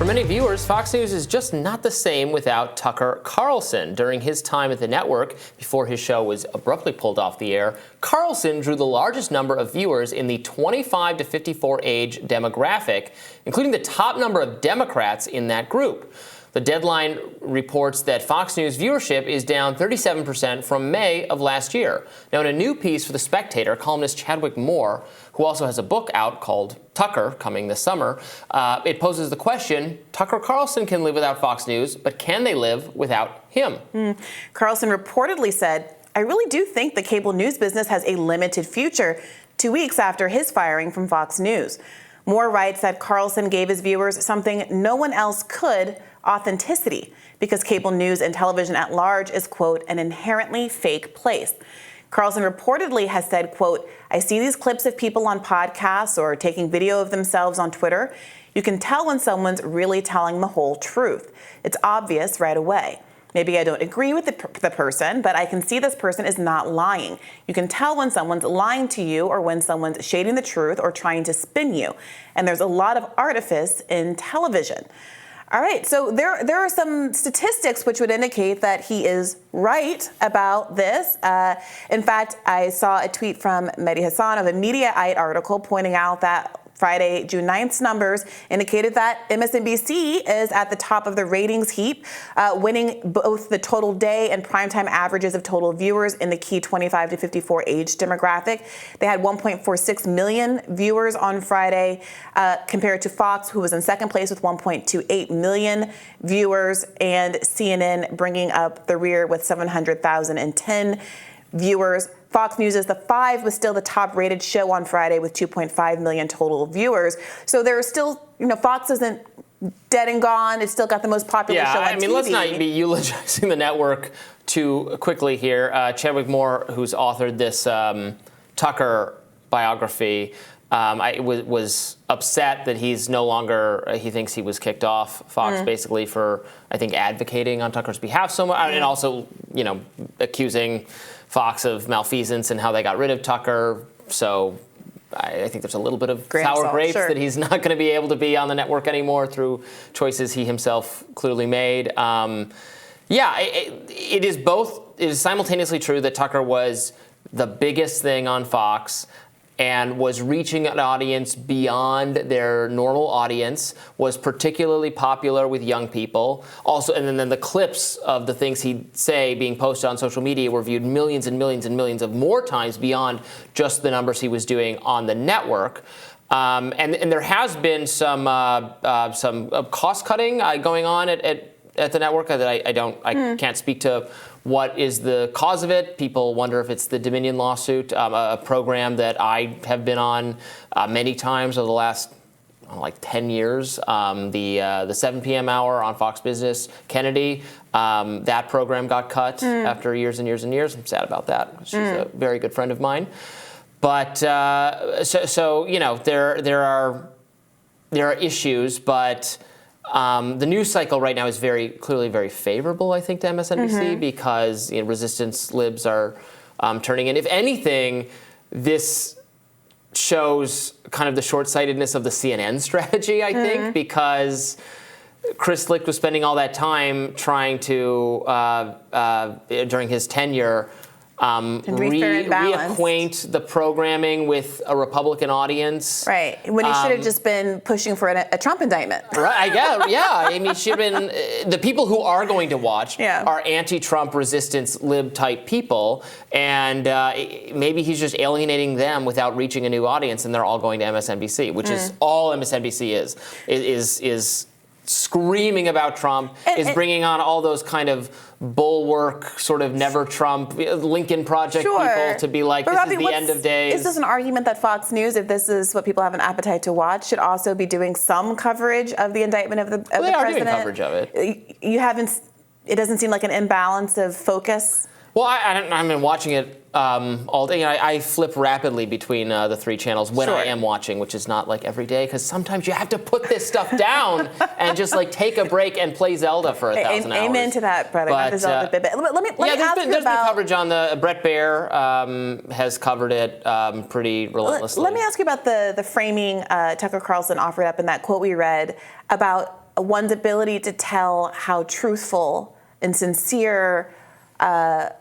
For many viewers, Fox News is just not the same without Tucker Carlson. During his time at the network, before his show was abruptly pulled off the air, Carlson drew the largest number of viewers in the 25 to 54 age demographic, including the top number of Democrats in that group. The Deadline reports that Fox News viewership is down 37% from May of last year. Now, in a new piece for The Spectator, columnist Chadwick Moore, who also has a book out called Tucker, coming this summer, it poses the question, Tucker Carlson can live without Fox News, but can they live without him? Carlson reportedly said, I really do think the cable news business has a limited future, 2 weeks after his firing from Fox News. Moore writes that Carlson gave his viewers something no one else could, authenticity, because cable news and television at large is, quote, an inherently fake place. Carlson reportedly has said, quote, I see these clips of people on podcasts or taking video of themselves on Twitter. You can tell when someone's really telling the whole truth. It's obvious right away. Maybe I don't agree with the person, but I can see this person is not lying. You can tell when someone's lying to you or when someone's shading the truth or trying to spin you. And there's a lot of artifice in television. All right, so there are some statistics which would indicate that he is right about this. In fact, I saw a tweet from Mehdi Hassan of a Mediaite article pointing out that Friday, June 9th's numbers indicated that MSNBC is at the top of the ratings heap, winning both the total day and primetime averages of total viewers in the key 25 to 54 age demographic. They had 1.46 million viewers on Friday, compared to Fox, who was in second place with 1.28 million viewers, and CNN bringing up the rear with 700,010 viewers. Fox News is the 5 was still the top rated show on Friday with 2.5 million total viewers. So there are still, Fox isn't dead and gone. It's still got the most popular show on TV. Let's not be eulogizing the network too quickly here. Chadwick Moore, who's authored this Tucker biography, was upset that he's no longer, he thinks he was kicked off Fox basically for, I think, advocating on Tucker's behalf so much, and also, accusing Fox of malfeasance and how they got rid of Tucker. So I think there's a little bit of sour grapes that he's not going to be able to be on the network anymore through choices he himself clearly made. It is both. It is simultaneously true that Tucker was the biggest thing on Fox and was reaching an audience beyond their normal audience, was particularly popular with young people. Also, and then the clips of the things he'd say being posted on social media were viewed millions and millions and millions of more times beyond just the numbers he was doing on the network. And there has been some cost cutting going on at the network that I can't speak to what is the cause of it. People wonder if it's the Dominion lawsuit, a program that I have been on many times over the last 10 years. The 7 p.m. hour on Fox Business, Kennedy, that program got cut after years and years and years. I'm sad about that. She's a very good friend of mine. But there are issues, but the news cycle right now is clearly very favorable, I think, to MSNBC because resistance libs are turning in. If anything, this shows kind of the short-sightedness of the CNN strategy, I think, because Chris Licht was spending all that time trying to, during his tenure, reacquaint the programming with a Republican audience. Right, when he should have just been pushing for a Trump indictment. Right, I mean, should have been, the people who are going to watch are anti-Trump resistance lib type people, and maybe he's just alienating them without reaching a new audience, and they're all going to MSNBC, which is all MSNBC is screaming about Trump, is bringing on all those kind of bulwark, sort of never Trump, Lincoln Project people to be like, this is the end of days. Is this an argument that Fox News, if this is what people have an appetite to watch, should also be doing some coverage of the indictment of the president? They are doing coverage of it. It doesn't seem like an imbalance of focus? Well, I've been watching it all day. I flip rapidly between the three channels when I am watching, which is not like every day, because sometimes you have to put this stuff down and just like take a break and play Zelda for 1,000 hours. Amen to that, brother. But, there's been coverage on Brett Baer has covered it pretty relentlessly. Let me ask you about the framing Tucker Carlson offered up in that quote we read about one's ability to tell how truthful and sincere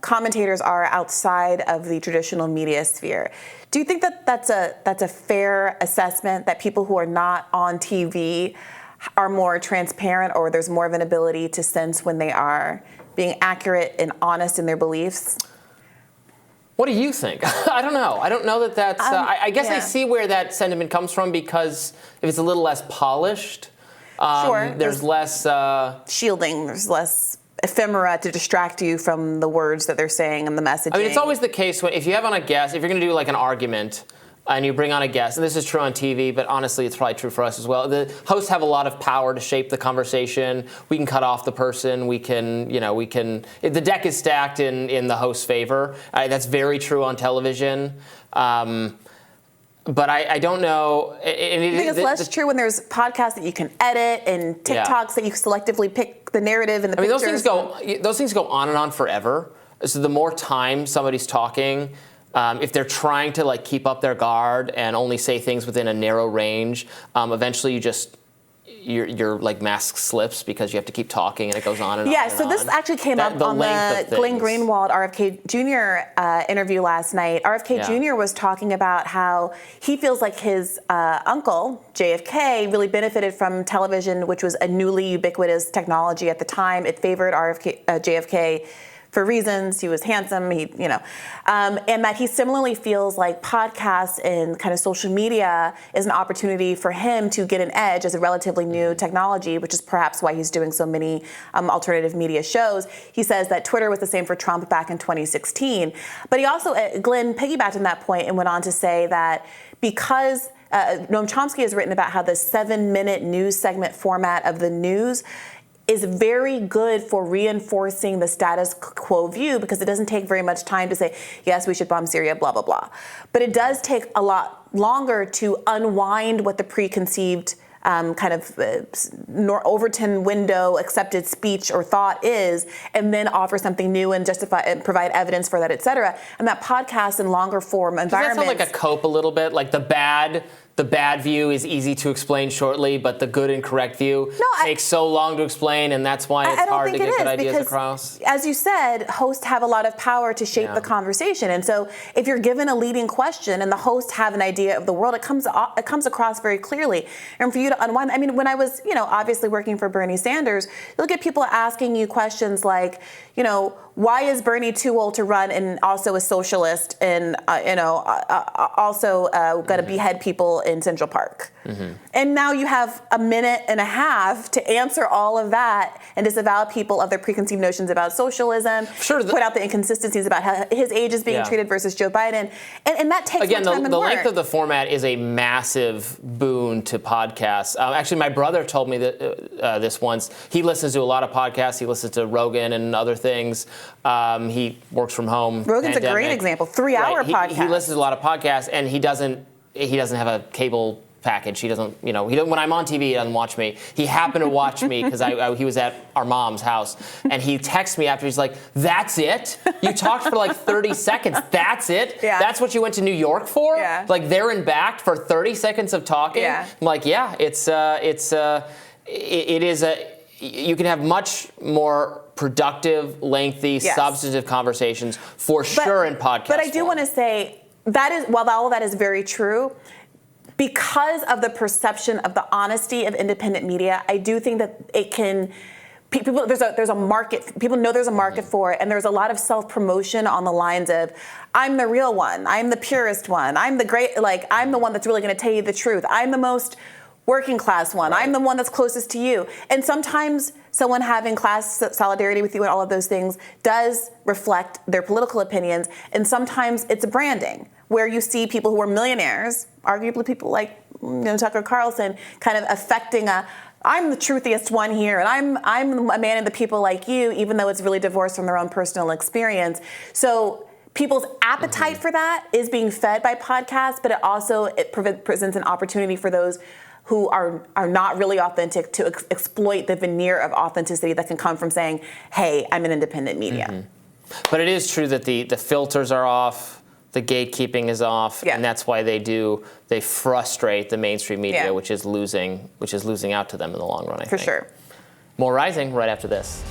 commentators are outside of the traditional media sphere. Do you think that that's a fair assessment, that people who are not on TV are more transparent, or there's more of an ability to sense when they are being accurate and honest in their beliefs? What do you think? I don't know. I don't know that that's... I guess I see where that sentiment comes from, because if it's a little less polished, sure, there's less... shielding, there's less ephemera to distract you from the words that they're saying and the messaging. I mean, it's always the case when, if you have on a guest, if you're going to do like an argument, and you bring on a guest, and this is true on TV, but honestly, it's probably true for us as well. The hosts have a lot of power to shape the conversation. We can cut off the person. We can, the deck is stacked in the host's favor. That's very true on television. But I don't know. I think it's less true when there's podcasts that you can edit and TikToks that you selectively pick the narrative and the pictures. Those things go on and on forever. So the more time somebody's talking, if they're trying to like keep up their guard and only say things within a narrow range, eventually your like mask slips because you have to keep talking and it goes on and on. Yeah, so this actually came up on the Glenn Greenwald RFK Jr. Interview last night. RFK Jr. was talking about how he feels like his uncle, JFK, really benefited from television, which was a newly ubiquitous technology at the time. It favored JFK for reasons. He was handsome, and that he similarly feels like podcasts and kind of social media is an opportunity for him to get an edge as a relatively new technology, which is perhaps why he's doing so many alternative media shows. He says that Twitter was the same for Trump back in 2016. But he also, Glenn piggybacked on that point and went on to say that because Noam Chomsky has written about how the 7-minute news segment format of the news is very good for reinforcing the status quo view, because it doesn't take very much time to say, yes, we should bomb Syria, blah, blah, blah. But it does take a lot longer to unwind what the preconceived Overton window accepted speech or thought is, and then offer something new and justify and provide evidence for that, et cetera. And that podcast in longer form environments. Does that sound like a cope a little bit? Like the bad view is easy to explain shortly, but the good and correct view takes so long to explain, and that's why it's hard to get good ideas across? As you said, hosts have a lot of power to shape the conversation. And so if you're given a leading question and the hosts have an idea of the world, it comes across very clearly. And for you to unwind, I mean, when I was, obviously working for Bernie Sanders, you look at people asking you questions like, why is Bernie too old to run and also a socialist and, also going to behead people in Central Park? Mm-hmm. And now you have a minute and a half to answer all of that and disavow people of their preconceived notions about socialism, point out the inconsistencies about how his age is being treated versus Joe Biden. And that takes more time and the work. length of the format is a massive boon to podcasts. Actually, my brother told me that this once. He listens to a lot of podcasts. He listens to Rogan and other things. He works from home. Rogan's a great example. 3-hour podcast. He listens to a lot of podcasts, and he doesn't have a cable package. He doesn't, when I'm on TV, he doesn't watch me. He happened to watch me because he was at our mom's house, and he texts me after. He's like, "That's it? You talked for like 30 seconds. That's it? Yeah. That's what you went to New York for? Yeah. Like there and back for 30 seconds of talking?" Yeah. I'm like, yeah, it is you can have much more productive, lengthy, substantive conversations for sure in podcast. But I do want to say that is, while all of that is very true, because of the perception of the honesty of independent media, I do think that it can. There's a market. People know there's a market for it, and there's a lot of self-promotion on the lines of, "I'm the real one. I'm the purest one. I'm the great. I'm the one that's really going to tell you the truth. I'm the most working class one. I'm the one that's closest to you." And sometimes someone having class solidarity with you and all of those things does reflect their political opinions. And sometimes it's a branding where you see people who are millionaires, arguably people like Tucker Carlson, kind of affecting I'm the truthiest one here, and I'm a man of the people like you, even though it's really divorced from their own personal experience. So people's appetite for that is being fed by podcasts, but it presents an opportunity for those who are not really authentic to exploit the veneer of authenticity that can come from saying, "Hey, I'm an independent media." But it is true that the filters are off. The gatekeeping is off, and that's why they frustrate the mainstream media, which is losing out to them in the long run, I think. For sure. More Rising right after this.